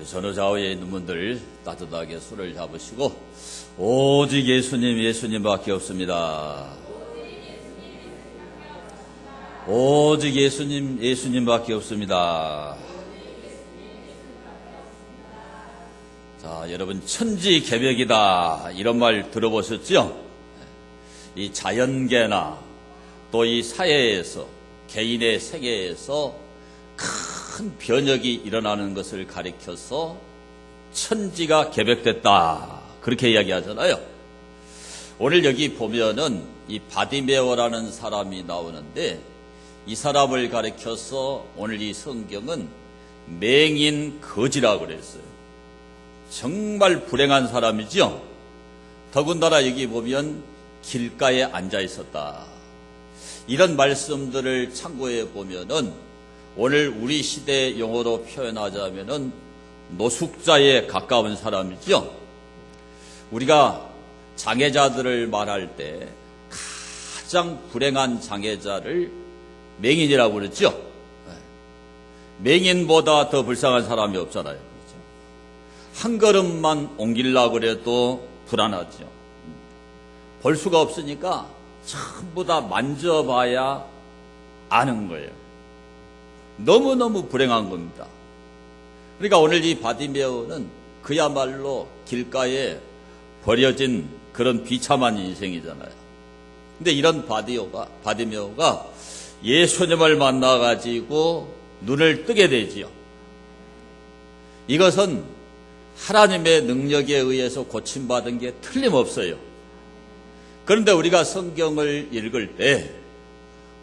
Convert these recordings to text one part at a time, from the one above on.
전후좌우에 있는 분들 따뜻하게 손을 잡으시고 오직 예수님, 예수님밖에 없습니다. 오직 예수님, 예수님밖에 없습니다. 자, 여러분 천지개벽이다 이런 말 들어보셨죠? 이 자연계나 또 이 사회에서 개인의 세계에서 큰 변혁이 일어나는 것을 가리켜서 천지가 개벽됐다 그렇게 이야기하잖아요. 오늘 여기 보면은 이 바디메오라는 사람이 나오는데 이 사람을 가리켜서 오늘 이 성경은 맹인 거지라고 그랬어요. 정말 불행한 사람이죠. 더군다나 여기 보면 길가에 앉아 있었다. 이런 말씀들을 참고해 보면은 오늘 우리 시대 용어로 표현하자면은 노숙자에 가까운 사람이죠. 우리가 장애자들을 말할 때 가장 불행한 장애자를 맹인이라고 그러죠. 맹인보다 더 불쌍한 사람이 없잖아요. 한 걸음만 옮기려고 그래도 불안하죠. 볼 수가 없으니까 전부 다 만져봐야 아는 거예요. 너무너무 불행한 겁니다. 그러니까 오늘 이 바디메오는 그야말로 길가에 버려진 그런 비참한 인생이잖아요. 근데 이런 바디메오가 예수님을 만나가지고 눈을 뜨게 되지요. 이것은 하나님의 능력에 의해서 고침받은 게 틀림없어요. 그런데 우리가 성경을 읽을 때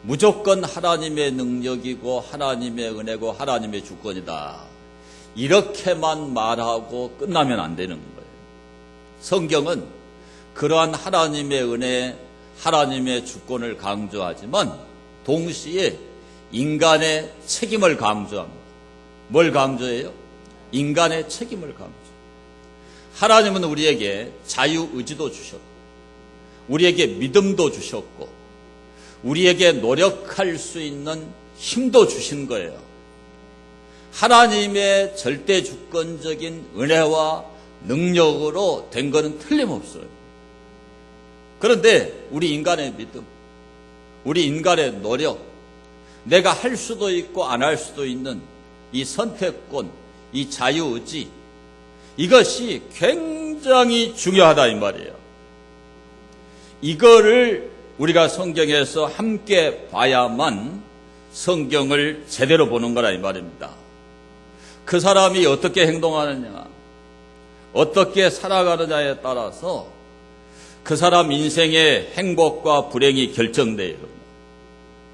무조건 하나님의 능력이고 하나님의 은혜고 하나님의 주권이다 이렇게만 말하고 끝나면 안 되는 거예요. 성경은 그러한 하나님의 은혜, 하나님의 주권을 강조하지만 동시에 인간의 책임을 강조합니다. 뭘 강조해요? 인간의 책임을 강조해요. 하나님은 우리에게 자유의지도 주셨고 우리에게 믿음도 주셨고 우리에게 노력할 수 있는 힘도 주신 거예요. 하나님의 절대 주권적인 은혜와 능력으로 된 것은 틀림없어요. 그런데 우리 인간의 믿음, 우리 인간의 노력, 내가 할 수도 있고 안 할 수도 있는 이 선택권, 이 자유의지, 이것이 굉장히 중요하다 이 말이에요. 이거를 우리가 성경에서 함께 봐야만 성경을 제대로 보는 거라 이 말입니다. 그 사람이 어떻게 행동하느냐, 어떻게 살아가느냐에 따라서 그 사람 인생의 행복과 불행이 결정돼요.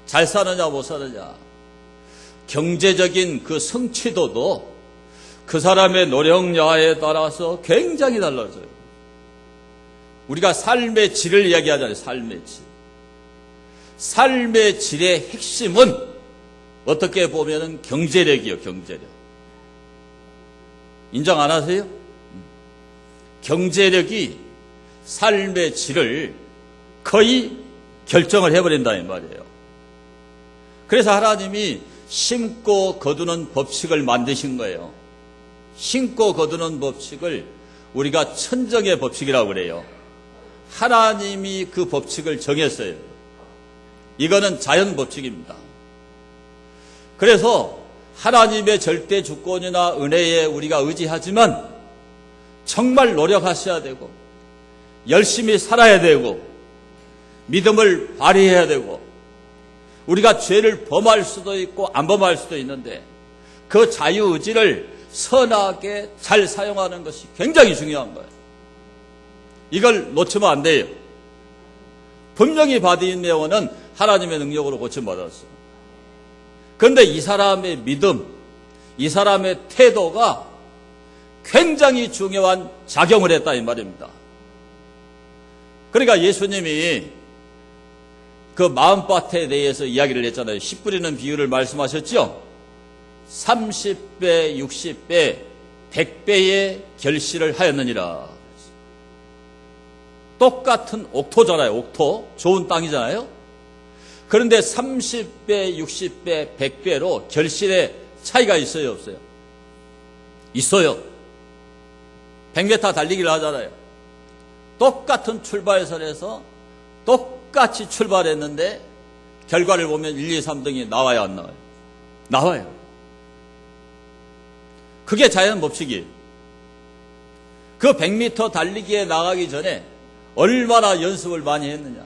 잘 사느냐 못 사느냐, 경제적인 그 성취도도 그 사람의 노력야에 따라서 굉장히 달라져요. 우리가 삶의 질을 이야기하잖아요. 삶의 질. 삶의 질의 핵심은 어떻게 보면은 경제력이요, 경제력. 인정 안 하세요? 경제력이 삶의 질을 거의 결정을 해버린다 이 말이에요. 그래서 하나님이 심고 거두는 법칙을 만드신 거예요. 심고 거두는 법칙을 우리가 천정의 법칙이라고 그래요. 하나님이 그 법칙을 정했어요. 이거는 자연 법칙입니다. 그래서 하나님의 절대 주권이나 은혜에 우리가 의지하지만 정말 노력하셔야 되고 열심히 살아야 되고 믿음을 발휘해야 되고 우리가 죄를 범할 수도 있고 안 범할 수도 있는데 그 자유의지를 선하게 잘 사용하는 것이 굉장히 중요한 거예요. 이걸 놓치면 안 돼요. 분명히 바디메오는 하나님의 능력으로 고침받았어요. 그런데 이 사람의 믿음, 이 사람의 태도가 굉장히 중요한 작용을 했다 이 말입니다. 그러니까 예수님이 그 마음밭에 대해서 이야기를 했잖아요. 씨 뿌리는 비유를 말씀하셨죠. 30배, 60배, 100배의 결실을 하였느니라. 똑같은 옥토잖아요. 옥토. 좋은 땅이잖아요. 그런데 30배, 60배, 100배로 결실의 차이가 있어요, 없어요? 있어요. 100m 달리기를 하잖아요. 똑같은 출발선에서 똑같이 출발했는데 결과를 보면 1, 2, 3등이 나와요, 안 나와요? 나와요. 그게 자연 법칙이에요. 그 100m 달리기에 나가기 전에 얼마나 연습을 많이 했느냐,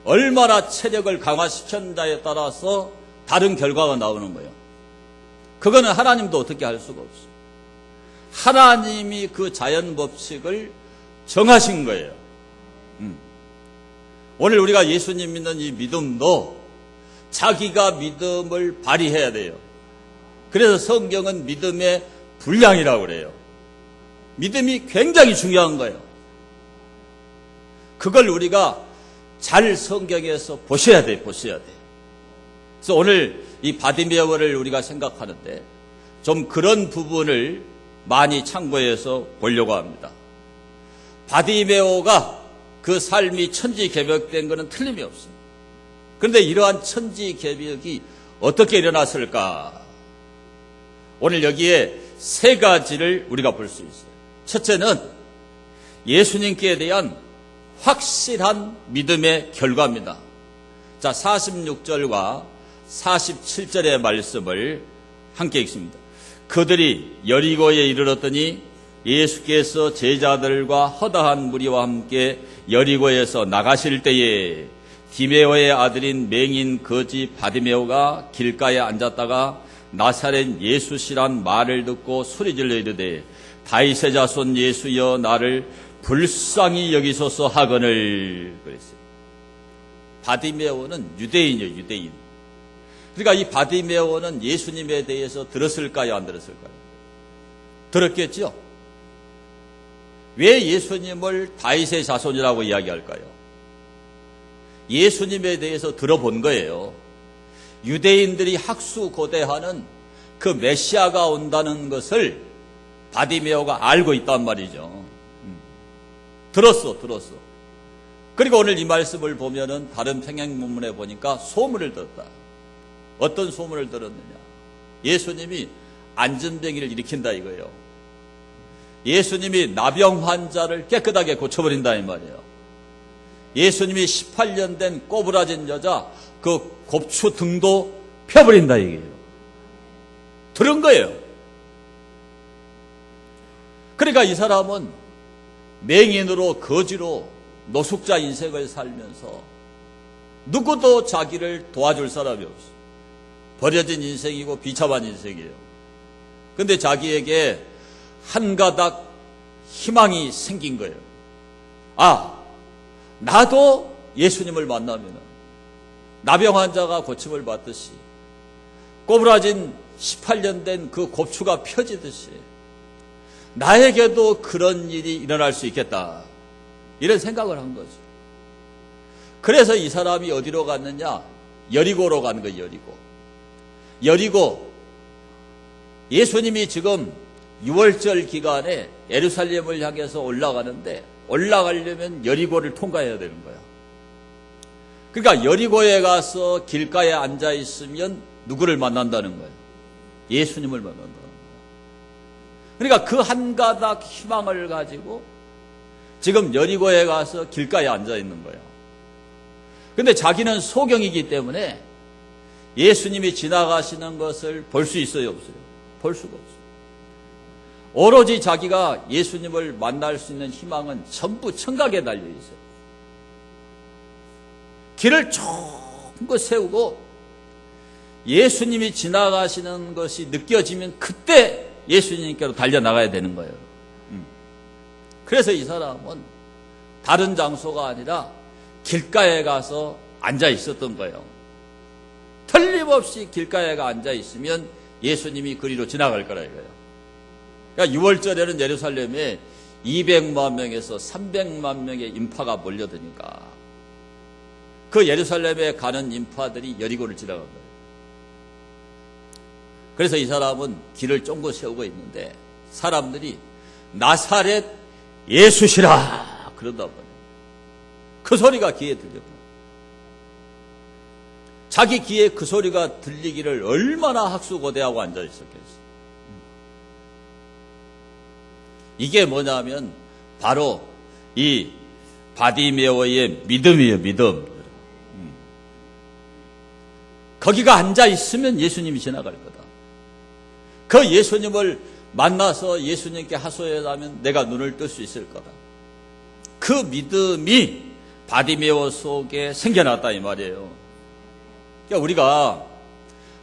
얼마나 체력을 강화시켰느냐에 따라서 다른 결과가 나오는 거예요. 그거는 하나님도 어떻게 할 수가 없어요. 하나님이 그 자연 법칙을 정하신 거예요. 오늘 우리가 예수님 믿는 이 믿음도 자기가 믿음을 발휘해야 돼요. 그래서 성경은 믿음의 분량이라고 그래요. 믿음이 굉장히 중요한 거예요. 그걸 우리가 잘 성경에서 보셔야 돼요. 보셔야 돼요. 그래서 오늘 이 바디메오를 우리가 생각하는데 좀 그런 부분을 많이 참고해서 보려고 합니다. 바디메오가 그 삶이 천지개벽된 것은 틀림이 없습니다. 그런데 이러한 천지개벽이 어떻게 일어났을까? 오늘 여기에 세 가지를 우리가 볼 수 있어요. 첫째는 예수님께 대한 확실한 믿음의 결과입니다. 자, 46절과 47절의 말씀을 함께 읽습니다. 그들이 여리고에 이르렀더니 예수께서 제자들과 허다한 무리와 함께 여리고에서 나가실 때에 디메오의 아들인 맹인 거지 바디메오가 길가에 앉았다가 나사렛 예수시란 말을 듣고 소리질러 이르되 다윗의 자손 예수여 나를 불쌍히 여기소서 하거늘 그랬어요. 바디메오는 유대인이에요. 유대인. 그러니까 이 바디메오는 예수님에 대해서 들었을까요? 안 들었을까요? 들었겠죠. 왜 예수님을 다윗의 자손이라고 이야기할까요? 예수님에 대해서 들어본 거예요. 유대인들이 학수고대하는 그 메시아가 온다는 것을 바디메오가 알고 있단 말이죠. 들었어. 그리고 오늘 이 말씀을 보면은 다른 평행문문에 보니까 소문을 들었다. 어떤 소문을 들었느냐? 예수님이 안전병이를 일으킨다 이거예요. 예수님이 나병 환자를 깨끗하게 고쳐버린다 이 말이에요. 예수님이 18년 된 꼬부라진 여자 그 곱추 등도 펴버린다 이게요. 들은 거예요. 그러니까 이 사람은 맹인으로 거지로 노숙자 인생을 살면서 누구도 자기를 도와줄 사람이 없어. 버려진 인생이고 비참한 인생이에요. 근데 자기에게 한 가닥 희망이 생긴 거예요. 아, 나도 예수님을 만나면 나병 환자가 고침을 받듯이 꼬부라진 18년 된 그 곱추가 펴지듯이 나에게도 그런 일이 일어날 수 있겠다. 이런 생각을 한 거죠. 그래서 이 사람이 어디로 갔느냐? 여리고로 간 거예요. 여리고. 예수님이 지금 6월절 기간에 예루살렘을 향해서 올라가는데 올라가려면 여리고를 통과해야 되는 거야. 그러니까 여리고에 가서 길가에 앉아 있으면 누구를 만난다는 거예요? 예수님을 만난다는 거예요. 그러니까 그 한 가닥 희망을 가지고 지금 여리고에 가서 길가에 앉아 있는 거예요. 근데 자기는 소경이기 때문에 예수님이 지나가시는 것을 볼 수 있어요, 없어요? 볼 수가 없어요. 오로지 자기가 예수님을 만날 수 있는 희망은 전부 청각에 달려 있어요. 길을 쫑긋 세우고 예수님이 지나가시는 것이 느껴지면 그때 예수님께로 달려나가야 되는 거예요. 그래서 이 사람은 다른 장소가 아니라 길가에 가서 앉아 있었던 거예요. 틀림없이 길가에 앉아 있으면 예수님이 그리로 지나갈 거라 이거예요. 그러니까 6월절에는 예루살렘에 200만 명에서 300만 명의 인파가 몰려드니까 그 예루살렘에 가는 인파들이 여리고를 지나간 거예요. 그래서 이 사람은 길을 쫑긋 세우고 있는데 사람들이 나사렛 예수시라 그런단 말이에요. 그 소리가 귀에 들려요. 자기 귀에 그 소리가 들리기를 얼마나 학수고대하고 앉아 있었겠어요. 이게 뭐냐면 바로 이 바디메오의 믿음이에요. 믿음. 거기가 앉아 있으면 예수님이 지나갈 거다. 그 예수님을 만나서 예수님께 하소연하면 내가 눈을 뜰 수 있을 거다. 그 믿음이 바디메오 속에 생겨났다 이 말이에요. 그러니까 우리가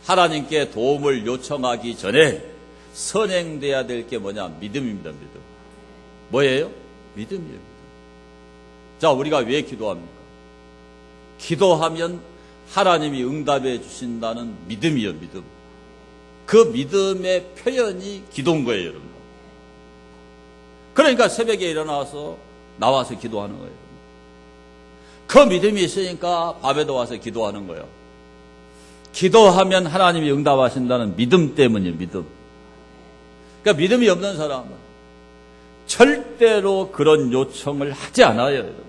하나님께 도움을 요청하기 전에 선행돼야 될 게 뭐냐? 믿음입니다. 믿음. 뭐예요? 믿음이에요. 믿음. 자, 우리가 왜 기도합니까? 기도하면 하나님이 응답해 주신다는 믿음이요, 믿음. 그 믿음의 표현이 기도인 거예요, 여러분. 그러니까 새벽에 일어나서 나와서 기도하는 거예요. 그 믿음이 있으니까 밤에도 와서 기도하는 거예요. 기도하면 하나님이 응답하신다는 믿음 때문이에요, 믿음. 그러니까 믿음이 없는 사람은 절대로 그런 요청을 하지 않아요, 여러분.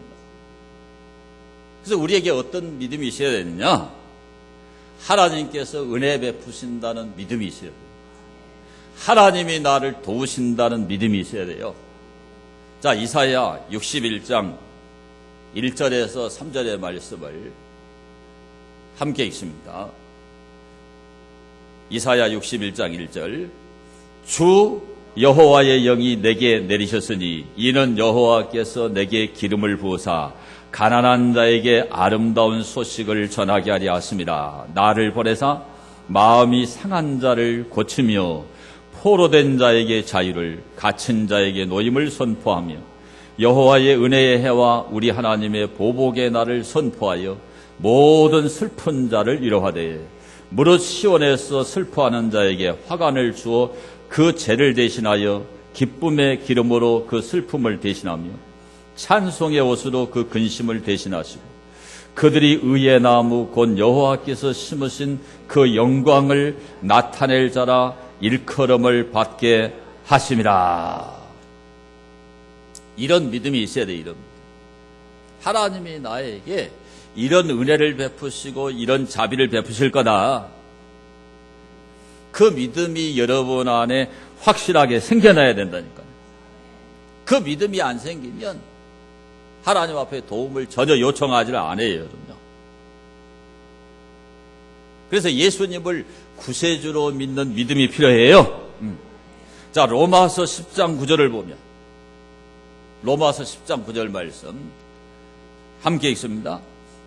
그래서 우리에게 어떤 믿음이 있어야 되느냐? 하나님께서 은혜 베푸신다는 믿음이 있어야 돼요. 하나님이 나를 도우신다는 믿음이 있어야 돼요. 자, 이사야 61장 1절에서 3절의 말씀을 함께 읽습니다. 이사야 61장 1절. 주 여호와의 영이 내게 내리셨으니 이는 여호와께서 내게 기름을 부으사 가난한 자에게 아름다운 소식을 전하게 하려 하심이라. 나를 보내사 마음이 상한 자를 고치며 포로된 자에게 자유를, 갇힌 자에게 노임을 선포하며 여호와의 은혜의 해와 우리 하나님의 보복의 날을 선포하여 모든 슬픈 자를 위로하되 무릇 시온에서 슬퍼하는 자에게 화관을 주어 그 죄를 대신하여 기쁨의 기름으로 그 슬픔을 대신하며 찬송의 옷으로 그 근심을 대신하시고 그들이 의의 나무 곧 여호와께서 심으신 그 영광을 나타낼 자라 일컬음을 받게 하심이라. 이런 믿음이 있어야 돼. 이런 하나님이 나에게 이런 은혜를 베푸시고 이런 자비를 베푸실 거다. 그 믿음이 여러분 안에 확실하게 생겨나야 된다니까요. 그 믿음이 안 생기면 하나님 앞에 도움을 전혀 요청하지 않아요, 여러분요. 그래서 예수님을 구세주로 믿는 믿음이 필요해요. 자, 로마서 10장 9절을 보면 로마서 10장 9절 말씀 함께 읽습니다.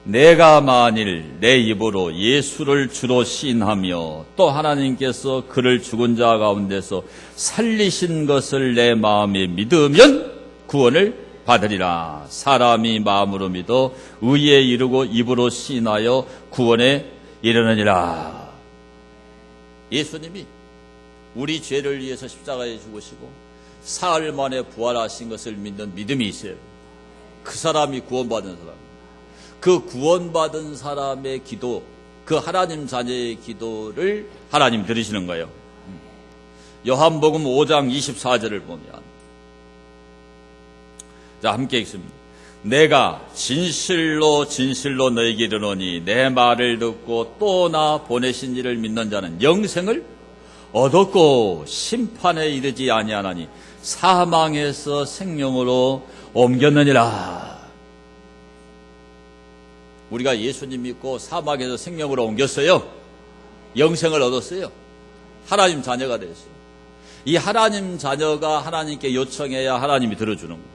내가 만일 내 입으로 예수를 주로 시인하며 또 하나님께서 그를 죽은 자 가운데서 살리신 것을 내 마음에 믿으면 구원을 받으리라. 사람이 마음으로 믿어 의에 이르고 입으로 시인하여 구원에 이르느니라. 예수님이 우리 죄를 위해서 십자가에 죽으시고 사흘 만에 부활하신 것을 믿는 믿음이 있어요. 그 사람이 구원받은 사람. 그 구원받은 사람의 기도, 그 하나님 자녀의 기도를 하나님 들으시는 거예요. 요한복음 5장 24절을 보면 자, 함께 읽습니다. 내가 진실로 진실로 너에게 이르노니 내 말을 듣고 또 나 보내신 이를 믿는 자는 영생을 얻었고 심판에 이르지 아니하나니 사망에서 생명으로 옮겼느니라. 우리가 예수님 믿고 사망에서 생명으로 옮겼어요. 영생을 얻었어요. 하나님 자녀가 됐어요. 이 하나님 자녀가 하나님께 요청해야 하나님이 들어주는 거예요.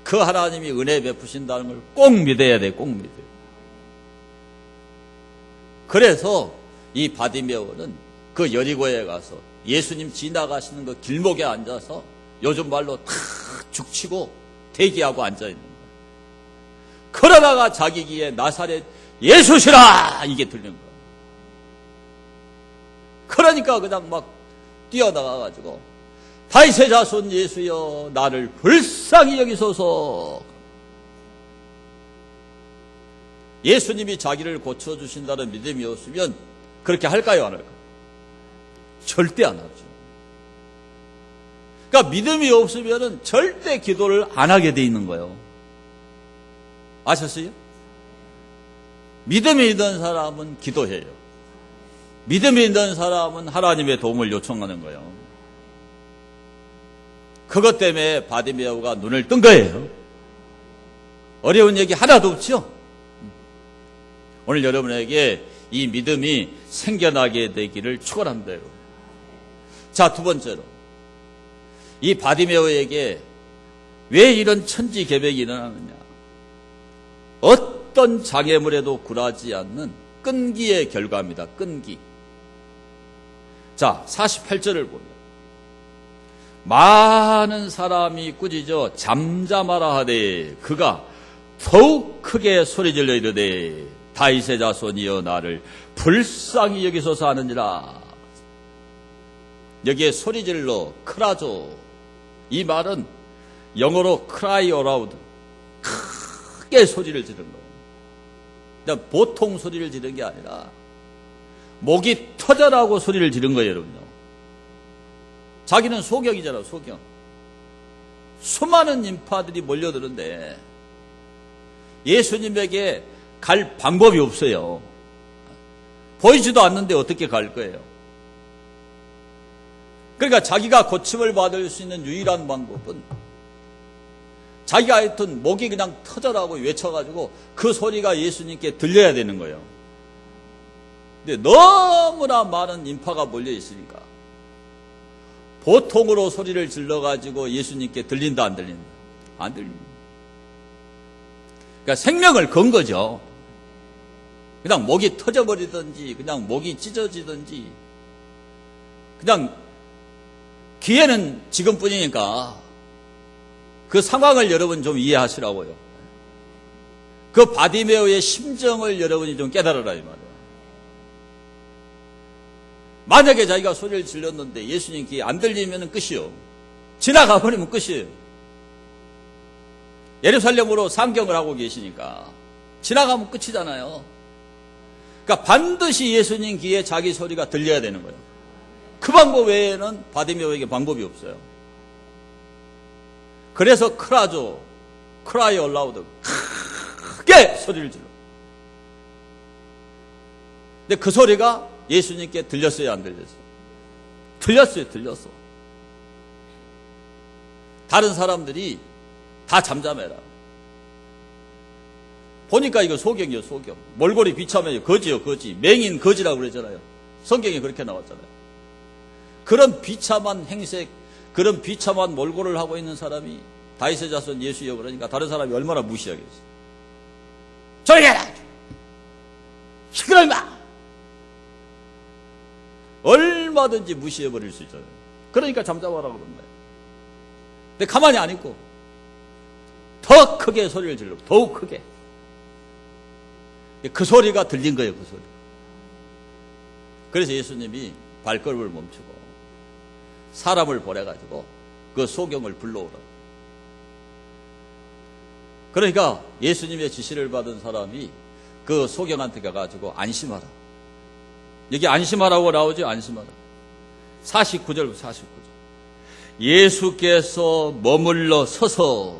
그 하나님이 은혜 베푸신다는 걸 꼭 믿어야 돼. 꼭 믿어요. 그래서 이 바디메오는 그 여리고에 가서 예수님 지나가시는 그 길목에 앉아서 요즘 말로 탁 죽치고 대기하고 앉아있는 거예요. 그러다가 자기 귀에 나사렛 예수시라 이게 들린 거예요. 그러니까 그냥 막 뛰어나가가지고 다윗의 자손 예수여 나를 불쌍히 여기소서. 예수님이 자기를 고쳐주신다는 믿음이 없으면 그렇게 할까요? 안 할까요? 절대 안 하죠. 그러니까 믿음이 없으면 절대 기도를 안 하게 돼 있는 거예요. 아셨어요? 믿음이 있는 사람은 기도해요. 믿음이 있는 사람은 하나님의 도움을 요청하는 거예요. 그것 때문에 바디메오가 눈을 뜬 거예요. 어려운 얘기 하나도 없죠? 오늘 여러분에게 이 믿음이 생겨나게 되기를 축원합니다. 자, 두 번째로 이 바디메오에게 왜 이런 천지개벽이 일어나느냐? 어떤 장애물에도 굴하지 않는 끈기의 결과입니다. 끈기. 자, 48절을 보면 많은 사람이 꾸짖어 잠잠하라 하되 그가 더욱 크게 소리질러 이르되 다윗의 자손이여 나를 불쌍히 여기소서 하느니라. 여기에 소리질러 크라조, 이 말은 영어로 cry aloud, 크게 소리를 지른 거예요. 그러니까 보통 소리를 지른 게 아니라 목이 터져라고 소리를 지른 거예요, 여러분요. 자기는 소경이잖아, 소경. 수많은 인파들이 몰려드는데 예수님에게 갈 방법이 없어요. 보이지도 않는데 어떻게 갈 거예요? 그러니까 자기가 고침을 받을 수 있는 유일한 방법은 자기가 하여튼 목이 그냥 터져라고 외쳐가지고 그 소리가 예수님께 들려야 되는 거예요. 근데 너무나 많은 인파가 몰려 있으니까 보통으로 소리를 질러가지고 예수님께 들린다, 안 들린다? 안 들립니다. 그러니까 생명을 건 거죠. 그냥 목이 터져버리든지 그냥 목이 찢어지든지 그냥 기회는 지금뿐이니까 그 상황을 여러분 좀 이해하시라고요. 그 바디메오의 심정을 여러분이 좀 깨달아라 이 말이에요. 만약에 자기가 소리를 질렀는데 예수님 귀에 안 들리면 끝이요. 지나가 버리면 끝이에요. 예루살렘으로 상경을 하고 계시니까 지나가면 끝이잖아요. 그러니까 반드시 예수님 귀에 자기 소리가 들려야 되는 거예요. 그 방법 외에는 바디메오에게 방법이 없어요. 그래서 크라조, cry aloud, 크게 소리를 질러. 근데 그 소리가 예수님께 들렸어요, 안 들렸어요? 들렸어요, 들렸어. 다른 사람들이 다 잠잠해라. 보니까 이거 소경이요, 소경. 몰골이 비참해요, 거지요, 거지. 맹인 거지라고 그러잖아요. 성경에 그렇게 나왔잖아요. 그런 비참한 행색, 그런 비참한 몰골을 하고 있는 사람이 다윗의 자손 예수여 그러니까 다른 사람이 얼마나 무시하겠어요. 조용히 해라! 시끄러워 마! 얼마든지 무시해버릴 수 있어요. 그러니까 잠잠하라고 그런 거예요. 근데 가만히 안 있고 더 크게 소리를 질러, 더욱 크게. 그 소리가 들린 거예요, 그 소리. 그래서 예수님이 발걸음을 멈추고 사람을 보내가지고 그 소경을 불러오라. 그러니까 예수님의 지시를 받은 사람이 그 소경한테 가가지고 안심하라. 여기 안심하라고 나오죠, 안심하라. 49절, 49절. 예수께서 머물러 서서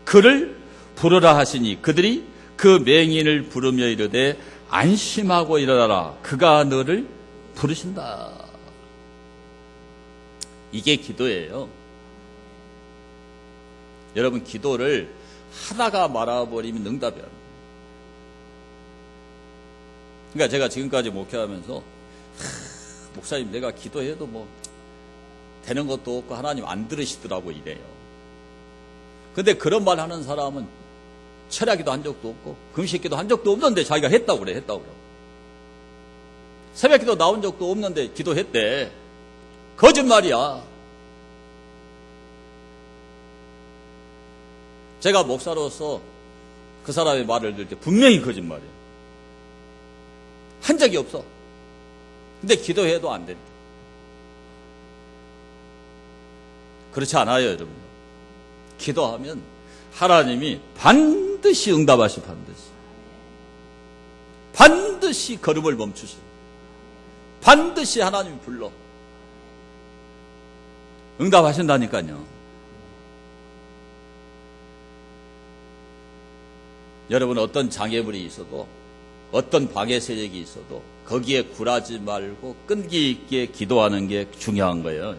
그를 부르라 하시니 그들이 그 맹인을 부르며 이르되 안심하고 일어나라. 그가 너를 부르신다. 이게 기도예요. 여러분, 기도를 하다가 말아버리면 응답이 안 돼요. 그러니까 제가 지금까지 목회하면서 목사님 내가 기도해도 뭐 되는 것도 없고 하나님 안 들으시더라고 이래요. 근데 그런 말 하는 사람은 철야기도 한 적도 없고 금식기도 한 적도 없는데 자기가 했다고 그래, 했다고 그래. 새벽기도 나온 적도 없는데 기도했대. 거짓말이야. 제가 목사로서 그 사람의 말을 들을 때 분명히 거짓말이에요. 한 적이 없어. 근데 기도해도 안 된다. 그렇지 않아요, 여러분. 기도하면 하나님이 반드시 응답하시, 반드시. 반드시 걸음을 멈추시. 반드시 하나님이 불러. 응답하신다니까요. 여러분, 어떤 장애물이 있어도 어떤 방해 세력이 있어도 거기에 굴하지 말고 끈기 있게 기도하는 게 중요한 거예요.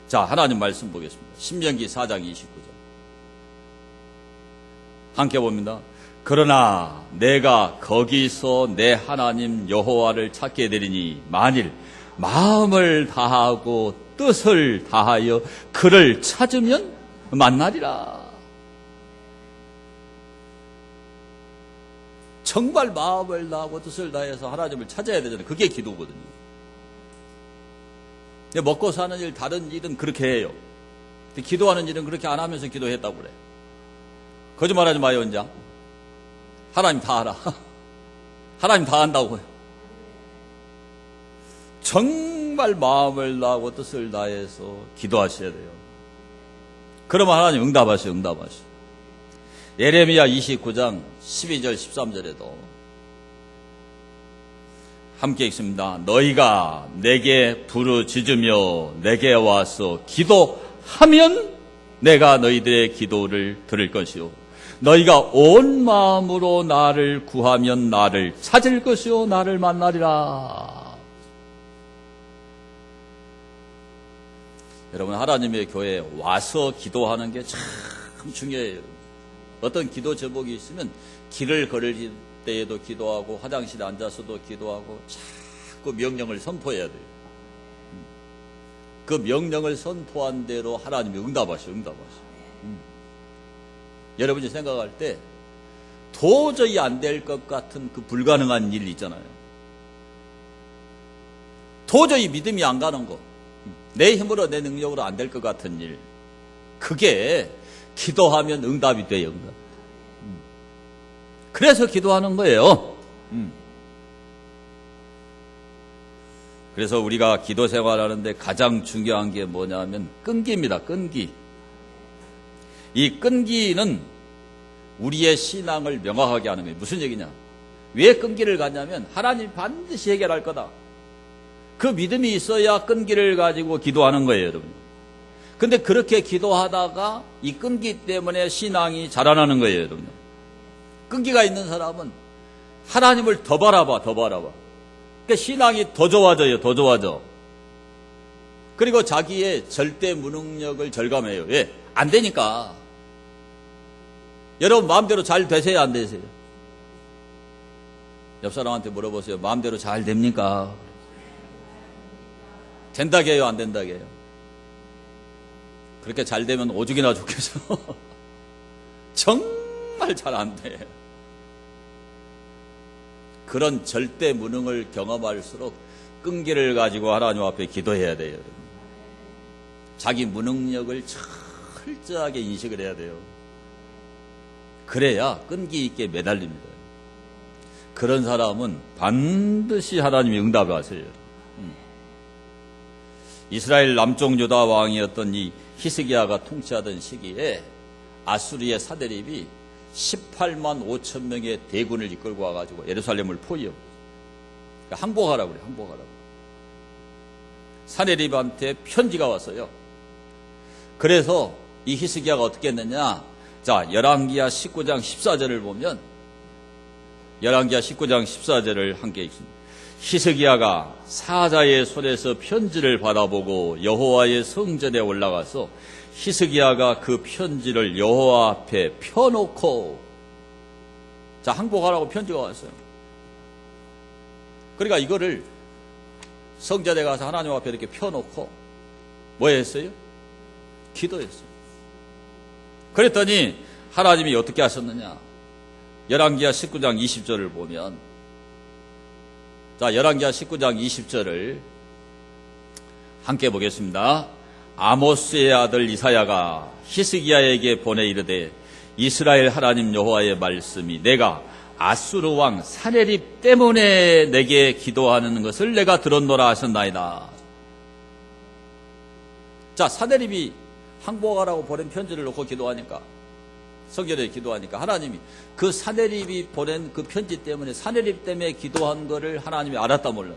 자, 하나님 말씀 보겠습니다. 신명기 4장 29절. 함께 봅니다. 그러나 내가 거기서 내 하나님 여호와를 찾게 되리니 만일 마음을 다하고 뜻을 다하여 그를 찾으면 만나리라. 정말 마음을 다하고 뜻을 다해서 하나님을 찾아야 되잖아요. 그게 기도거든요. 먹고 사는 일, 다른 일은 그렇게 해요. 기도하는 일은 그렇게 안 하면서 기도했다고 그래. 거짓말하지 마요, 이제. 하나님 다 알아. 하나님 다 안다고요. 정말 마음을 다하고 뜻을 다해서 기도하셔야 돼요. 그러면 하나님 응답하셔. 예레미야 29장 12절 13절에도 함께 읽습니다. 너희가 내게 부르짖으며 내게 와서 기도하면 내가 너희들의 기도를 들을 것이요 너희가 온 마음으로 나를 구하면 나를 찾을 것이요 나를 만나리라. 여러분, 하나님의 교회에 와서 기도하는 게 참 중요해요. 어떤 기도 제목이 있으면 길을 걸을 때에도 기도하고 화장실에 앉아서도 기도하고 자꾸 명령을 선포해야 돼요. 그 명령을 선포한 대로 하나님이 응답하셔. 여러분이 생각할 때 도저히 안 될 것 같은 그 불가능한 일 있잖아요. 도저히 믿음이 안 가는 거, 내 힘으로 내 능력으로 안 될 것 같은 일, 그게 기도하면 응답이 돼요. 그래서 기도하는 거예요. 그래서 우리가 기도 생활하는데 가장 중요한 게 뭐냐면 끈기입니다. 끈기. 이 끈기는 우리의 신앙을 명확하게 하는 거예요. 무슨 얘기냐? 왜 끈기를 갖냐면 하나님 반드시 해결할 거다. 그 믿음이 있어야 끈기를 가지고 기도하는 거예요, 여러분. 근데 그렇게 기도하다가 이 끈기 때문에 신앙이 자라나는 거예요, 여러분. 끈기가 있는 사람은 하나님을 더 바라봐. 그러니까 신앙이 더 좋아져. 그리고 자기의 절대 무능력을 절감해요. 왜? 안 되니까. 여러분 마음대로 잘 되세요, 안 되세요? 옆 사람한테 물어보세요. 마음대로 잘 됩니까? 된다게 해요, 안 된다게 해요? 그렇게 잘 되면 오죽이나 좋겠어. 정말 잘 안 돼. 그런 절대 무능을 경험할수록 끈기를 가지고 하나님 앞에 기도해야 돼요. 자기 무능력을 철저하게 인식을 해야 돼요. 그래야 끈기 있게 매달립니다. 그런 사람은 반드시 하나님이 응답하세요. 이스라엘 남쪽 유다 왕이었던 이 히스기야가 통치하던 시기에 아수리의 사데립이 18만 5천 명의 대군을 이끌고 와가지고 예루살렘을 포위하고, 그러니까 항복하라고 그래요. 항복하라고. 사데립한테 편지가 왔어요. 그래서 이 히스기야가 어떻게 했느냐? 자, 열왕기하 19장 14절을 보면, 열왕기하 19장 14절을 함께 읽습니다. 히스기야가 사자의 손에서 편지를 받아보고 여호와의 성전에 올라가서 히스기야가 그 편지를 여호와 앞에 펴놓고, 자, 항복하라고 편지가 왔어요. 그러니까 이거를 성전에 가서 하나님 앞에 이렇게 펴놓고 뭐 했어요? 기도했어요. 그랬더니 하나님이 어떻게 하셨느냐? 열왕기하 19장 20절을 보면, 자, 열왕기하 19장 20절을 함께 보겠습니다. 아모스의 아들 이사야가 히스기야에게 보내 이르되 이스라엘 하나님 여호와의 말씀이 내가 아수르 왕 사네립 때문에 내게 기도하는 것을 내가 들었노라 하셨나이다. 자, 사네립이 항복하라고 보낸 편지를 놓고 기도하니까, 성전에 기도하니까 하나님이 그 사네립이 보낸 그 편지 때문에, 사네립 때문에 기도한 거를 하나님이 알았다 몰랐다?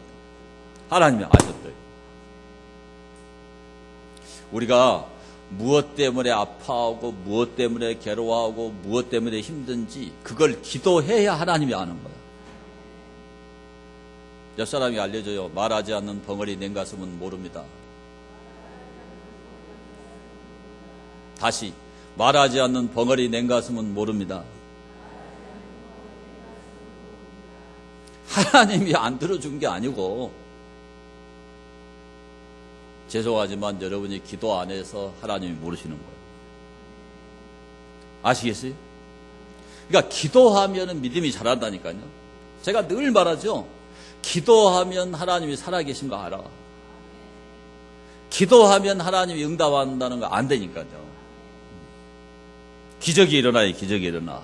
하나님이 아셨대요. 우리가 무엇 때문에 아파하고 무엇 때문에 괴로워하고 무엇 때문에 힘든지 그걸 기도해야 하나님이 아는 거야. 옆 사람이 알려줘요. 말하지 않는 벙어리 냉가슴은 모릅니다. 다시 말하지 않는 벙어리 냉가슴은 모릅니다. 하나님이 안 들어준 게 아니고, 죄송하지만 여러분이 기도 안 해서 하나님이 모르시는 거예요. 아시겠어요? 그러니까 기도하면 믿음이 자란다니까요. 제가 늘 말하죠. 기도하면 하나님이 살아계신 거 알아. 기도하면 하나님이 응답한다는 거 안 되니까요. 기적이 일어나요. 기적이 일어나.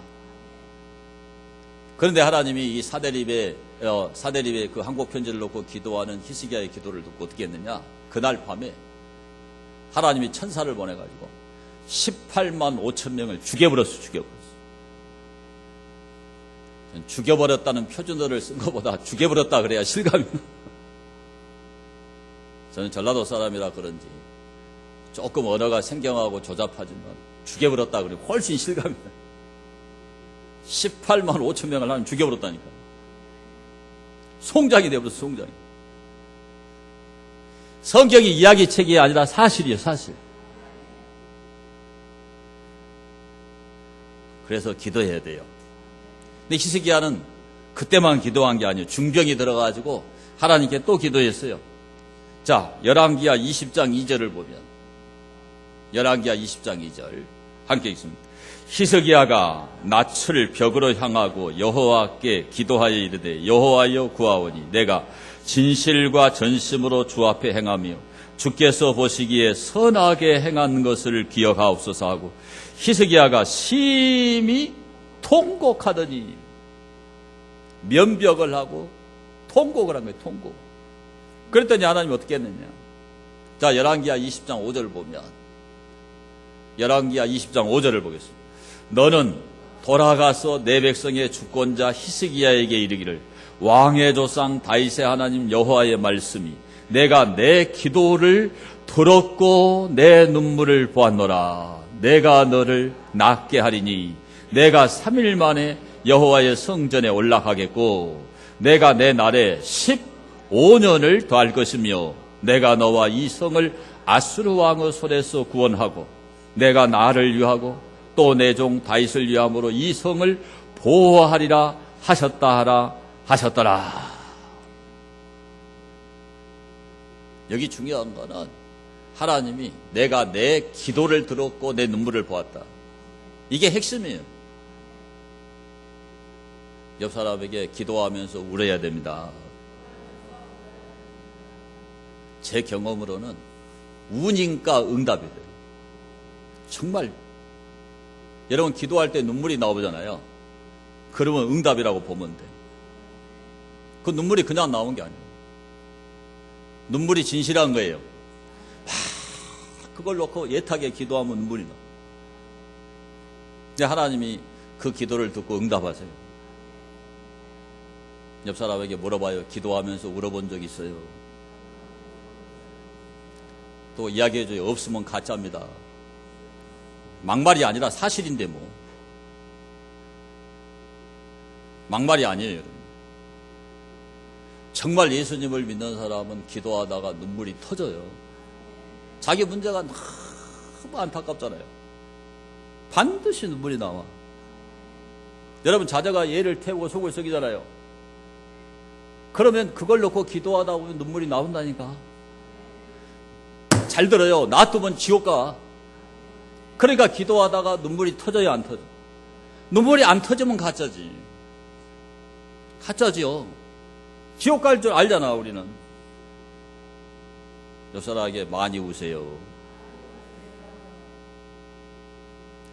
그런데 하나님이 이 사대립의 그 한국 편지를 놓고 기도하는 히스기야의 기도를 듣고 어떻게 했느냐? 그날 밤에 하나님이 천사를 보내가지고 18만 5천 명을 죽여버렸어요. 죽여버렸다는 표준어를 쓴 것보다 죽여버렸다 그래야 실감이 나. 저는 전라도 사람이라 그런지 조금 언어가 생경하고 조잡하지만 죽여버렸다 그래 훨씬 실감이 나. 18만 5천 명을 하나님 죽여버렸다니까. 송장이 되어버렸어. 송장이. 성경이 이야기책이 아니라 사실이에요. 사실. 그래서 기도해야 돼요. 근데 히스기야는 그때만 기도한 게 아니에요. 중병이 들어가지고 하나님께 또 기도했어요. 자, 열왕기하 20장 2절을 보면, 열왕기하 20장 2절 함께 읽습니다. 히스기야가 낯을 벽으로 향하고 여호와께 기도하여 이르되, 여호와여 구하오니 내가 진실과 전심으로 주 앞에 행하며 주께서 보시기에 선하게 행한 것을 기억하옵소서 하고, 히스기야가 심히 통곡하더니, 면벽을 하고 통곡을 한 거예요. 통곡. 그랬더니 하나님이 어떻게 했느냐? 자, 열왕기하 20장 5절을 보면, 열왕기하 20장 5절을 보겠습니다. 너는 돌아가서 내 백성의 주권자 히스기야에게 이르기를, 왕의 조상 다윗의 하나님 여호와의 말씀이 내가 내 기도를 들었고 내 눈물을 보았노라. 내가 너를 낫게 하리니 내가 3일 만에 여호와의 성전에 올라가겠고, 내가 내 날에 15년을 더할 것이며, 내가 너와 이 성을 아수르 왕의 손에서 구원하고, 내가 나를 위하고 또 내 종 다윗을 위함으로 이 성을 보호하리라 하셨다 하라 하셨더라. 여기 중요한 거는 하나님이 내가 내 기도를 들었고 내 눈물을 보았다. 이게 핵심이에요. 옆 사람에게 기도하면서 울어야 됩니다. 제 경험으로는 우니까 응답이 돼요. 정말 여러분 기도할 때 눈물이 나오잖아요. 그러면 응답이라고 보면 돼요. 그 눈물이 그냥 나온 게 아니에요. 눈물이 진실한 거예요. 그걸 놓고 예타게 기도하면 눈물이 나. 근데 하나님이 그 기도를 듣고 응답하세요. 옆 사람에게 물어봐요. 기도하면서 울어본 적 있어요? 또 이야기해줘요. 없으면 가짜입니다. 막말이 아니라 사실인데 뭐. 막말이 아니에요, 여러분. 정말 예수님을 믿는 사람은 기도하다가 눈물이 터져요. 자기 문제가 너무 안타깝잖아요. 반드시 눈물이 나와. 여러분 자녀가 얘를 태우고 속을 썩이잖아요. 그러면 그걸 놓고 기도하다 보면 눈물이 나온다니까. 잘 들어요. 놔두면 지옥 가. 그러니까 기도하다가 눈물이 터져요, 안 터져? 눈물이 안 터지면 가짜지. 가짜지요. 지옥 갈 줄 알잖아, 우리는. 옆 사람에게 많이 우세요.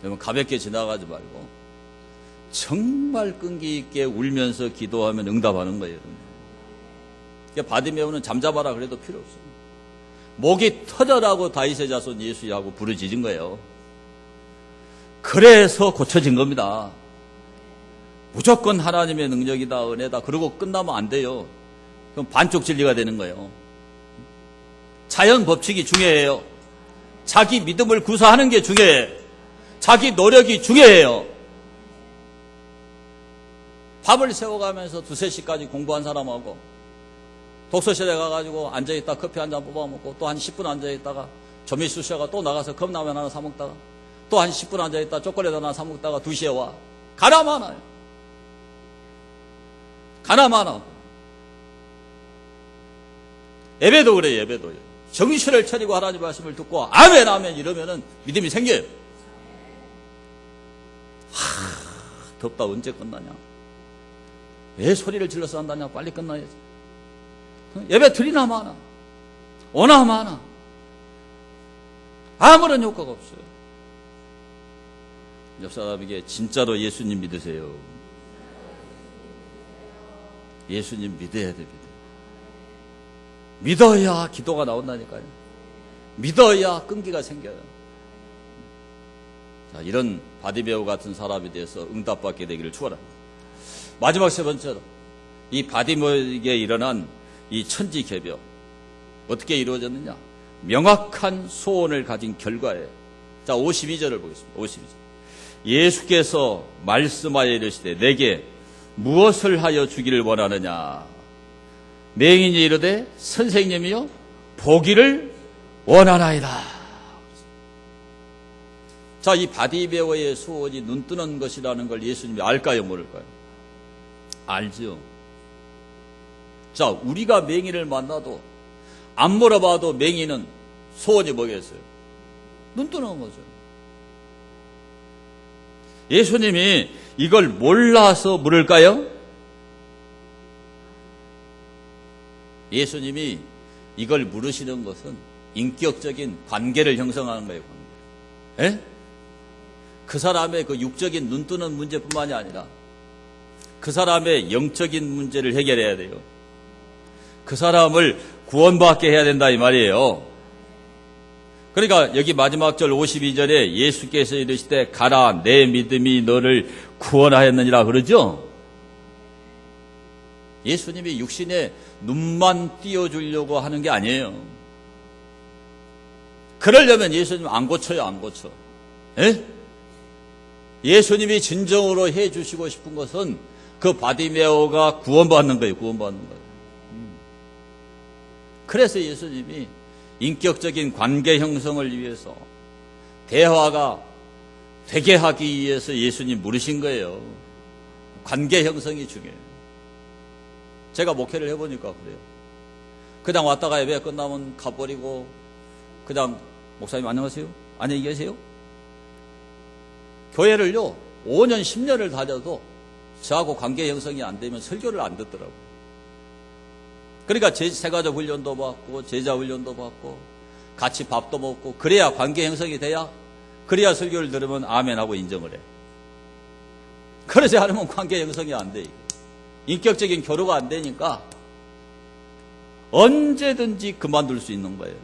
여러분 가볍게 지나가지 말고 정말 끈기 있게 울면서 기도하면 응답하는 거예요. 받으면 잠잡아라 그래도 필요 없어요. 목이 터져라고 다윗의 자손 예수야하고 부르짖은 거예요. 그래서 고쳐진 겁니다. 무조건 하나님의 능력이다, 은혜다, 그러고 끝나면 안 돼요. 그럼 반쪽 진리가 되는 거예요. 자연 법칙이 중요해요. 자기 믿음을 구사하는 게 중요해. 자기 노력이 중요해요. 밥을 세워가면서 2-3시까지 공부한 사람하고 독서실에 가가지고 앉아있다 커피 한 잔 뽑아먹고 또 한 10분 앉아있다가 좀 있으셔가 또 나가서 컵라면 하나 사 먹다가 또 한 10분 앉아있다 초콜릿 하나 사 먹다가 2시에 와. 가나 마나요. 가나 마나. 예배도 그래요. 예배도요. 정신을 차리고 하나님 말씀을 듣고 아멘 아멘 이러면은 믿음이 생겨요. 덥다 언제 끝나냐. 왜 소리를 질러서 한다냐. 빨리 끝나야지. 예배 드리나 마나 오나 마나 아무런 효과가 없어요. 옆 사람에게 진짜로 예수님 믿으세요. 예수님 믿어야 됩니다. 믿어야 기도가 나온다니까요. 믿어야 끈기가 생겨요. 자, 이런 바디메오 같은 사람에 대해서 응답받게 되기를 축원합니다. 마지막 세 번째로 이 바디메오에게 일어난 이 천지개벽 어떻게 이루어졌느냐. 명확한 소원을 가진 결과예요. 자, 52절을 보겠습니다. 52절. 예수께서 말씀하여 이르시되 내게 무엇을 하여 주기를 원하느냐. 맹인이 이르되 선생님이여 보기를 원하나이다. 자, 이 바디메오의 소원이 눈뜨는 것이라는 걸 예수님이 알까요 모를까요? 알죠. 자, 우리가 맹인을 만나도 안 물어봐도 맹인은 소원이 뭐겠어요? 눈뜨는 거죠. 예수님이 이걸 몰라서 물을까요? 예수님이 이걸 물으시는 것은 인격적인 관계를 형성하는 거예요. 관계. 에? 그 사람의 그 육적인 눈뜨는 문제뿐만이 아니라 그 사람의 영적인 문제를 해결해야 돼요. 그 사람을 구원받게 해야 된다 이 말이에요. 그러니까 여기 마지막 절 52절에 예수께서 이르시되 가라 내 믿음이 너를 구원하였느니라 그러죠. 예수님이 육신에 눈만 띄워주려고 하는 게 아니에요. 그러려면 예수님 안 고쳐요. 안 고쳐. 에? 예수님이 진정으로 해주시고 싶은 것은 그 바디메오가 구원받는 거예요. 구원받는 거예요. 그래서 예수님이 인격적인 관계 형성을 위해서 대화가 되게 하기 위해서 예수님 물으신 거예요. 관계 형성이 중요해요. 제가 목회를 해보니까 그래요. 그냥 왔다가 예배 끝나면 가버리고 그냥 목사님 안녕하세요? 안녕히 계세요? 교회를요 5년 10년을 다녀도 저하고 관계 형성이 안 되면 설교를 안 듣더라고요. 그러니까 세가족 훈련도 받고 제자 훈련도 받고 같이 밥도 먹고 그래야 관계 형성이 돼야 그래야 설교를 들으면 아멘하고 인정을 해. 그러지 않으면 관계 형성이 안 돼. 인격적인 교류가 안 되니까 언제든지 그만둘 수 있는 거예요.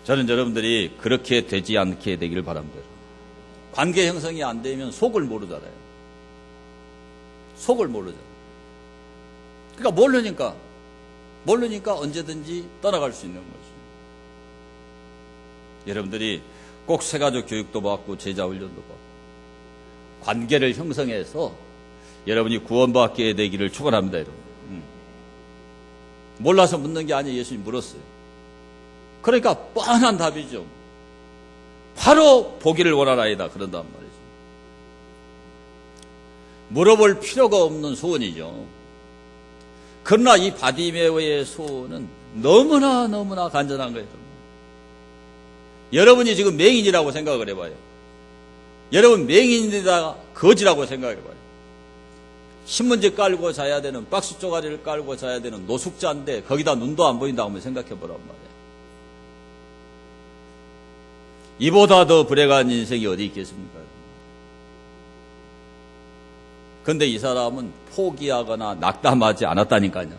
저는 여러분들이 그렇게 되지 않게 되기를 바랍니다. 관계 형성이 안 되면 속을 모르잖아요. 속을 모르잖아요. 그러니까 모르니까 언제든지 떠나갈 수 있는 거죠. 여러분들이 꼭 세가족 교육도 받고 제자 훈련도 받고 관계를 형성해서 여러분이 구원받게 되기를 축원합니다, 여러분. 몰라서 묻는 게 아니에요. 예수님이 물었어요. 그러니까 뻔한 답이죠. 바로 보기를 원하나이다. 그런단 말이죠. 물어볼 필요가 없는 소원이죠. 그러나 이 바디메오의 소원은 너무나 간절한 거예요. 여러분이 지금 맹인이라고 생각을 해봐요. 여러분 맹인이다 거지라고 생각해봐요. 신문지 깔고 자야 되는 박스 쪼가리를 깔고 자야 되는 노숙자인데 거기다 눈도 안 보인다고 한번 생각해보란 말이에요. 이보다 더 불행한 인생이 어디 있겠습니까? 그런데 이 사람은 포기하거나 낙담하지 않았다니까요.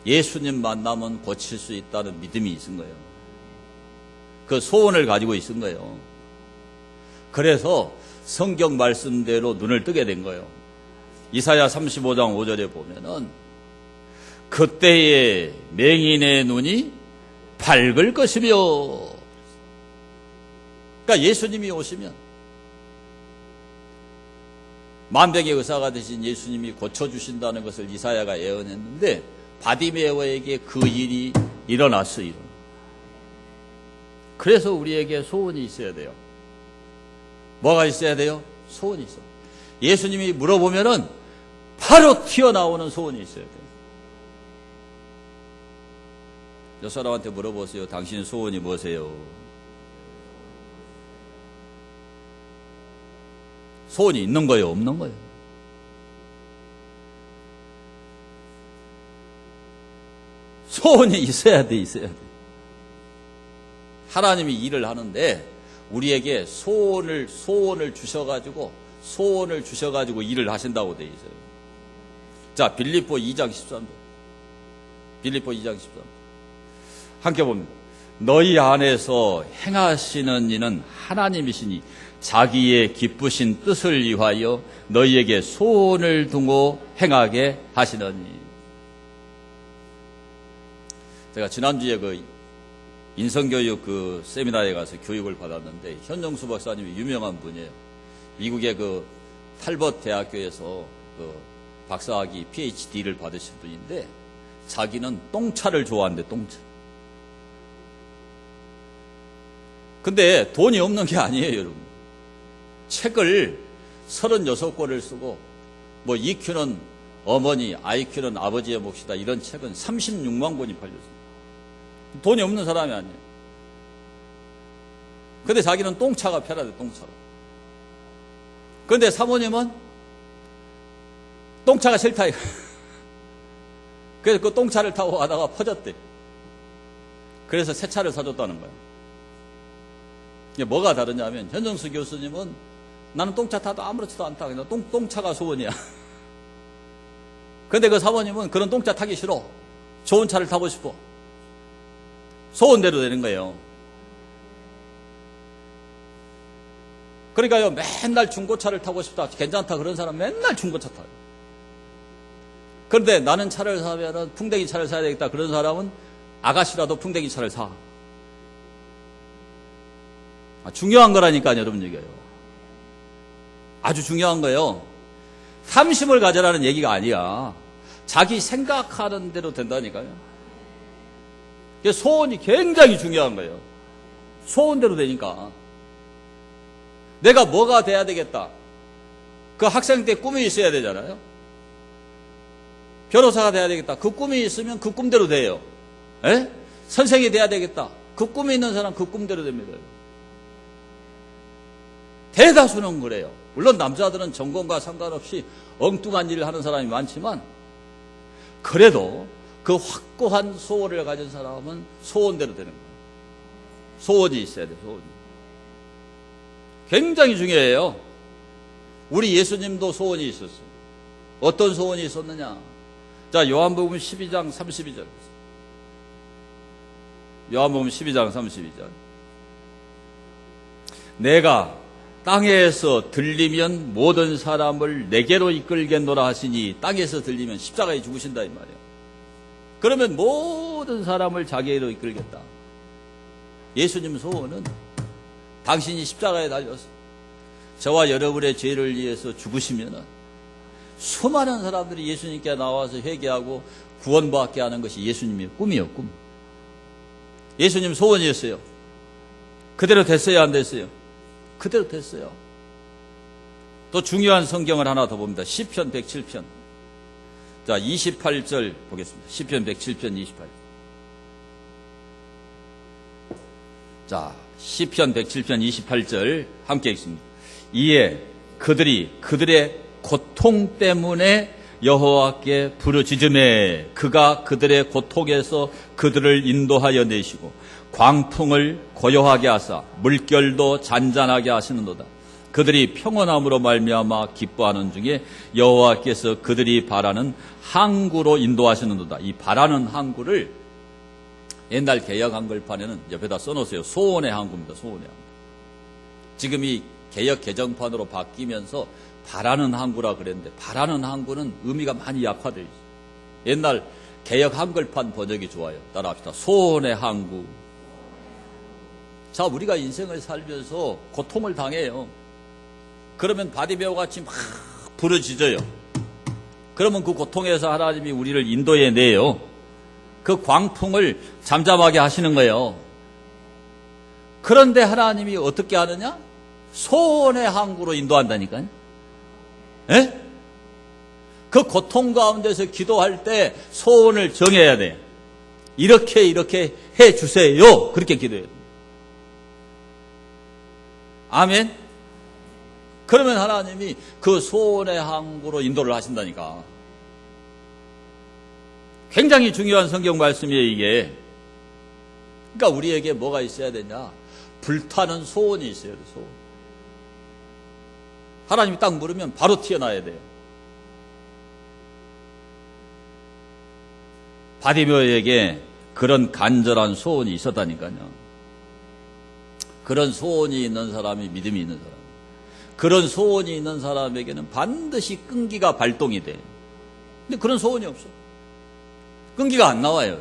예수님 만나면 고칠 수 있다는 믿음이 있은 거예요. 그 소원을 가지고 있은 거예요. 그래서 성경 말씀대로 눈을 뜨게 된 거예요. 이사야 35장 5절에 보면은 그때의 맹인의 눈이 밝을 것이며, 그러니까 예수님이 오시면 만병의 의사가 되신 예수님이 고쳐주신다는 것을 이사야가 예언했는데 바디메오에게 그 일이 일어났어요. 그래서 우리에게 소원이 있어야 돼요. 뭐가 있어야 돼요? 소원이 있어. 예수님이 물어보면은 바로 튀어나오는 소원이 있어야 돼요. 저 사람한테 물어보세요. 당신 소원이 뭐세요? 소원이 있는 거예요? 없는 거예요? 소원이 있어야 돼, 있어야 돼. 하나님이 일을 하는데 우리에게 소원을 주셔가지고 일을 하신다고 돼 있어요. 자, 빌립보 2장 13절. 빌립보 2장 13절. 함께 봅니다. 너희 안에서 행하시는 이는 하나님이시니 자기의 기쁘신 뜻을 위하여 너희에게 소원을 두고 행하게 하시느니. 제가 지난주에 그 인성교육 그 세미나에 가서 교육을 받았는데 현정수 박사님이 유명한 분이에요. 미국의 그 탈벗 대학교에서 그 박사학위 PhD를 받으신 분인데 자기는 똥차를 좋아한대, 똥차. 근데 돈이 없는 게 아니에요, 여러분. 책을 36권을 쓰고 뭐 EQ는 어머니, IQ는 아버지의 몫이다 이런 책은 36만 권이 팔렸습니다. 돈이 없는 사람이 아니에요. 근데 자기는 똥차가 편하대, 똥차가. 근데 사모님은 똥차가 싫다. 그래서 그 똥차를 타고 가다가 퍼졌대. 그래서 새 차를 사줬다는 거예요. 이게 뭐가 다르냐면 현정수 교수님은 나는 똥차 타도 아무렇지도 않다. 그냥 똥차가 소원이야. 근데 그 사모님은 그런 똥차 타기 싫어. 좋은 차를 타고 싶어. 소원대로 되는 거예요. 그러니까요, 맨날 중고차를 타고 싶다, 괜찮다 그런 사람 맨날 중고차 타요. 그런데 나는 차를 사면은 풍뎅이 차를 사야 되겠다 그런 사람은 아가씨라도 풍뎅이 차를 사. 중요한 거라니까요, 여러분 얘기해요. 아주 중요한 거예요. 탐심을 가져라는 얘기가 아니야. 자기 생각하는 대로 된다니까요. 소원이 굉장히 중요한 거예요. 소원대로 되니까. 내가 뭐가 돼야 되겠다. 그 학생 때 꿈이 있어야 되잖아요. 변호사가 돼야 되겠다. 그 꿈이 있으면 그 꿈대로 돼요. 에? 선생이 돼야 되겠다. 그 꿈이 있는 사람 그 꿈대로 됩니다. 대다수는 그래요. 물론 남자들은 전공과 상관없이 엉뚱한 일을 하는 사람이 많지만 그래도 그 확고한 소원을 가진 사람은 소원대로 되는 거예요. 소원이 있어야 돼요. 소원이. 굉장히 중요해요. 우리 예수님도 소원이 있었어요. 어떤 소원이 있었느냐. 자, 요한복음 12장 32절. 요한복음 12장 32절. 내가 땅에서 들리면 모든 사람을 내게로 이끌겠노라 하시니 땅에서 들리면 십자가에 죽으신다 이 말이에요. 그러면 모든 사람을 자기로 이끌겠다. 예수님 소원은 당신이 십자가에 달려서 저와 여러분의 죄를 위해서 죽으시면 수많은 사람들이 예수님께 나와서 회개하고 구원받게 하는 것이 예수님의 꿈이요, 꿈. 예수님 소원이었어요. 그대로 됐어요, 안 됐어요? 그대로 됐어요. 또 중요한 성경을 하나 더 봅니다. 시편 107편. 자, 28절 보겠습니다. 시편 107편 28절. 자, 시편 107편 28절 함께 읽습니다. 이에 그들이 그들의 고통 때문에 여호와께 부르짖음에 그가 그들의 고통에서 그들을 인도하여 내시고 광풍을 고요하게 하사 물결도 잔잔하게 하시는도다. 그들이 평온함으로 말미암아 기뻐하는 중에 여호와께서 그들이 바라는 항구로 인도하시는도다. 이 바라는 항구를 옛날 개역 한글판에는 옆에다 써놓으세요. 소원의 항구입니다. 소원의 항구. 지금 이 개역 개정판으로 바뀌면서 바라는 항구라 그랬는데 바라는 항구는 의미가 많이 약화되어 있어요. 옛날 개역 한글판 번역이 좋아요. 따라합시다. 소원의 항구. 자, 우리가 인생을 살면서 고통을 당해요. 그러면 바디베어 같이 막 부르짖어요. 그러면 그 고통에서 하나님이 우리를 인도해 내요. 그 광풍을 잠잠하게 하시는 거예요. 그런데 하나님이 어떻게 하느냐? 소원의 항구로 인도한다니까요. 예? 그 고통 가운데서 기도할 때 소원을 정해야 돼. 이렇게 해 주세요. 그렇게 기도해야 돼. 아멘. 그러면 하나님이 그 소원의 항구로 인도를 하신다니까. 굉장히 중요한 성경 말씀이에요, 이게. 그러니까 우리에게 뭐가 있어야 되냐? 불타는 소원이 있어야 돼, 소원. 하나님이 딱 물으면 바로 튀어나와야 돼요. 바디메오에게 그런 간절한 소원이 있었다니까요. 그런 소원이 있는 사람이 믿음이 있는 사람. 그런 소원이 있는 사람에게는 반드시 끈기가 발동이 돼. 근데 그런 소원이 없어. 끈기가 안 나와요.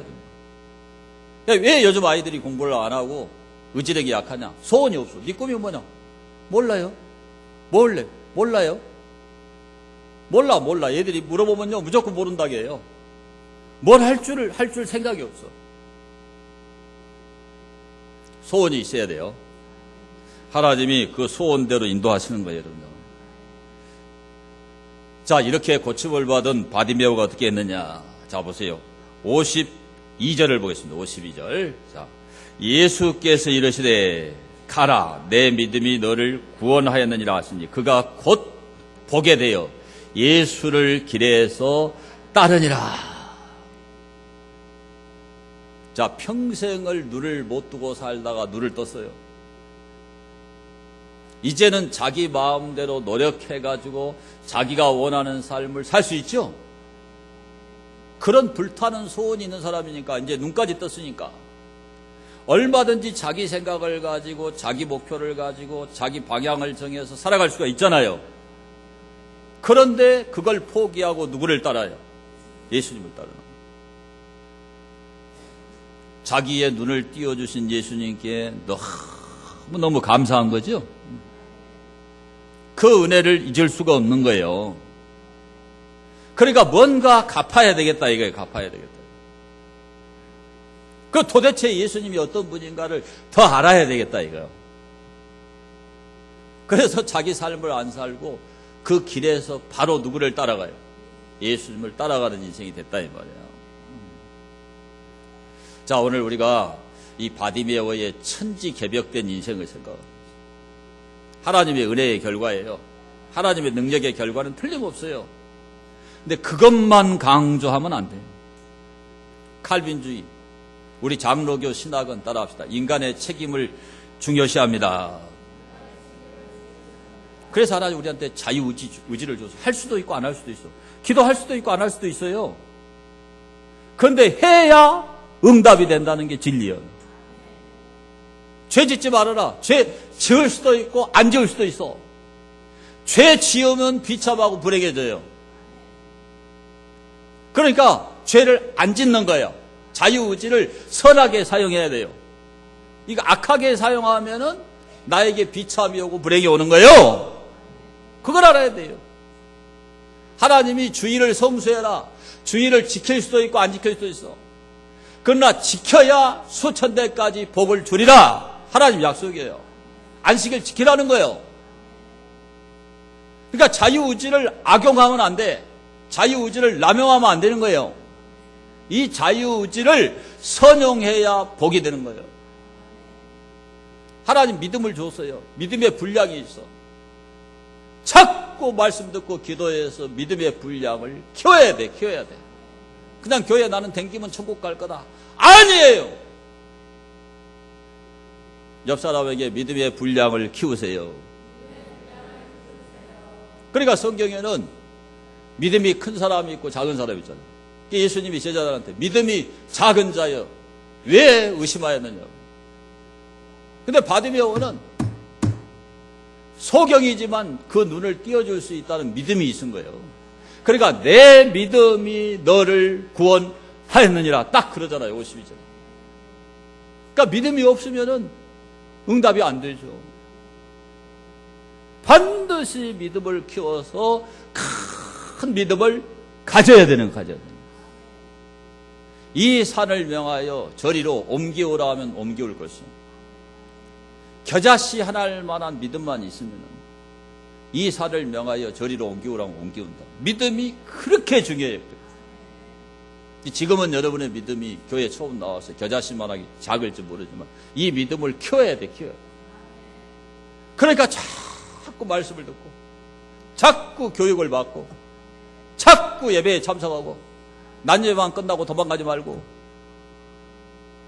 왜 요즘 아이들이 공부를 안 하고 의지력이 약하냐? 소원이 없어. 네 꿈이 뭐냐? 몰라요. 몰래? 몰라요. 몰라. 얘들이 물어보면요 무조건 모른다고 해요. 뭘 할 줄 생각이 없어. 소원이 있어야 돼요. 하나님이 그 소원대로 인도하시는 거예요, 여러분. 자, 이렇게 고침을 받은 바디메오가 어떻게 했느냐? 자, 보세요. 52절을 보겠습니다. 52절. 자, 예수께서 이르시되 가라, 내 믿음이 너를 구원하였느니라 하시니 그가 곧 보게 되어 예수를 길에서 따르니라. 자, 평생을 눈을 못 뜨고 살다가 눈을 떴어요. 이제는 자기 마음대로 노력해가지고 자기가 원하는 삶을 살 수 있죠? 그런 불타는 소원이 있는 사람이니까 이제 눈까지 떴으니까 얼마든지 자기 생각을 가지고 자기 목표를 가지고 자기 방향을 정해서 살아갈 수가 있잖아요. 그런데 그걸 포기하고 누구를 따라요? 예수님을 따르는. 자기의 눈을 띄워주신 예수님께 너무 감사한 거죠. 그 은혜를 잊을 수가 없는 거예요. 그러니까 뭔가 갚아야 되겠다 이거예요. 갚아야 되겠다. 그 도대체 예수님이 어떤 분인가를 더 알아야 되겠다 이거예요. 그래서 자기 삶을 안 살고 그 길에서 바로 누구를 따라가요? 예수님을 따라가는 인생이 됐다 이 말이에요. 자, 오늘 우리가 이 바디메오의 천지개벽된 인생을 생각합니다. 하나님의 은혜의 결과예요. 하나님의 능력의 결과는 틀림없어요. 근데 그것만 강조하면 안 돼요. 칼빈주의, 우리 장로교 신학은 따라합시다. 인간의 책임을 중요시합니다. 그래서 하나님 우리한테 자유의지를 줘서 할 수도 있고 안 할 수도 있어. 기도할 수도 있고 안 할 수도 있어요. 그런데 해야 응답이 된다는 게 진리예요. 죄 짓지 말아라. 죄 지을 수도 있고 안 지을 수도 있어. 죄 지으면 비참하고 불행해져요. 그러니까 죄를 안 짓는 거예요. 자유의지를 선하게 사용해야 돼요. 이거 악하게 사용하면은 나에게 비참이 오고 불행이 오는 거예요. 그걸 알아야 돼요. 하나님이 주의를 성수해라. 주의를 지킬 수도 있고 안 지킬 수도 있어. 그러나 지켜야 수천대까지 복을 주리라. 하나님 약속이에요. 안식을 지키라는 거예요. 그러니까 자유의지를 악용하면 안 돼. 자유의지를 남용하면 안 되는 거예요. 이 자유의지를 선용해야 복이 되는 거예요. 하나님 믿음을 줬어요. 믿음의 분량이 있어. 자꾸 말씀 듣고 기도해서 믿음의 분량을 키워야 돼. 그냥 교회 나는 댕기면 천국 갈 거다. 아니에요. 옆 사람에게 믿음의 분량을 키우세요. 그러니까 성경에는 믿음이 큰 사람이 있고 작은 사람이 있잖아요. 예수님이 제자들한테 믿음이 작은 자여 왜 의심하였느냐. 근데 바디메오는 소경이지만 그 눈을 띄워줄 수 있다는 믿음이 있은 거예요. 그러니까 내 믿음이 너를 구원하였느니라 딱 그러잖아요. 52절. 그러니까 믿음이 없으면은 응답이 안 되죠. 반드시 믿음을 키워서 큰 믿음을 가져야 되는. 이 산을 명하여 저리로 옮기오라 하면 옮기올 것이요. 겨자씨 하나할 만한 믿음만 있으면 이 산을 명하여 저리로 옮기우라고 옮기운다. 믿음이 그렇게 중요해요. 지금은 여러분의 믿음이 교회 처음 나와서 겨자씨만하게 작을지 모르지만 이 믿음을 키워야 돼, 키워야 돼. 그러니까 자꾸 말씀을 듣고 자꾸 교육을 받고 자꾸 예배에 참석하고 낮 예배만 끝나고 도망가지 말고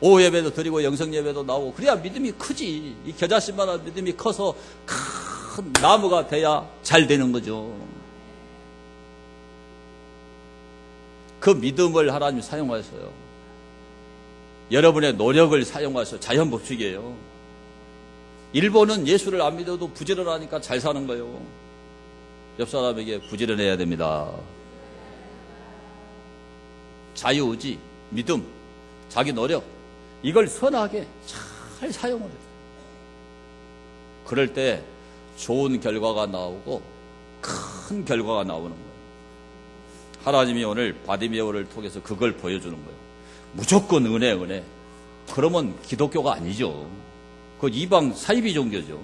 오후 예배도 드리고 영성 예배도 나오고 그래야 믿음이 크지. 이 겨자씨만한 믿음이 커서 큰 나무가 돼야 잘 되는 거죠. 그 믿음을 하나님이 사용하셔요. 여러분의 노력을 사용하셔. 자연법칙이에요. 일본은 예수를 안 믿어도 부지런하니까 잘 사는 거예요. 옆 사람에게 부지런해야 됩니다. 자유의지, 믿음, 자기 노력 이걸 선하게 잘 사용을 해요. 그럴 때 좋은 결과가 나오고 큰 결과가 나오는 거예요. 하나님이 오늘 바디메오를 통해서 그걸 보여주는 거예요. 무조건 은혜, 은혜. 그러면 기독교가 아니죠. 그 이방 사이비 종교죠.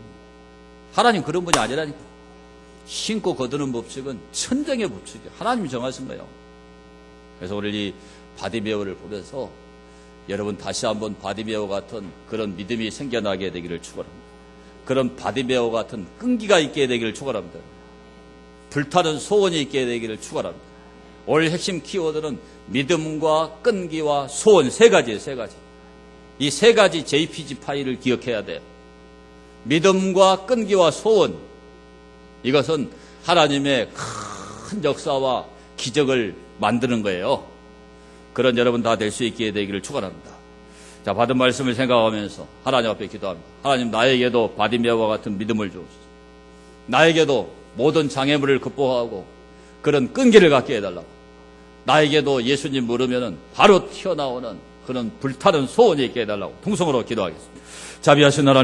하나님 그런 분이 아니라니까. 신고 거두는 법칙은 천정의 법칙이에요. 하나님이 정하신 거예요. 그래서 오늘 이 바디메오를 보면서 여러분 다시 한번 바디메오 같은 그런 믿음이 생겨나게 되기를 축원합니다. 그런 바디메오 같은 끈기가 있게 되기를 축원합니다. 불타는 소원이 있게 되기를 축원합니다. 오늘 핵심 키워드는 믿음과 끈기와 소원 세 가지예요. 세 가지. 이 세 가지 JPG 파일을 기억해야 돼요. 믿음과 끈기와 소원 이것은 하나님의 큰 역사와 기적을 만드는 거예요. 그런 여러분 다 될 수 있게 되기를 축원합니다. 자, 받은 말씀을 생각하면서 하나님 앞에 기도합니다. 하나님 나에게도 바디메오와 같은 믿음을 주옵소서. 나에게도 모든 장애물을 극복하고 그런 끈기를 갖게 해달라고. 나에게도 예수님 물으면은 바로 튀어나오는 그런 불타는 소원이 있게 해달라고 통성으로 기도하겠습니다. 자비하신 하나님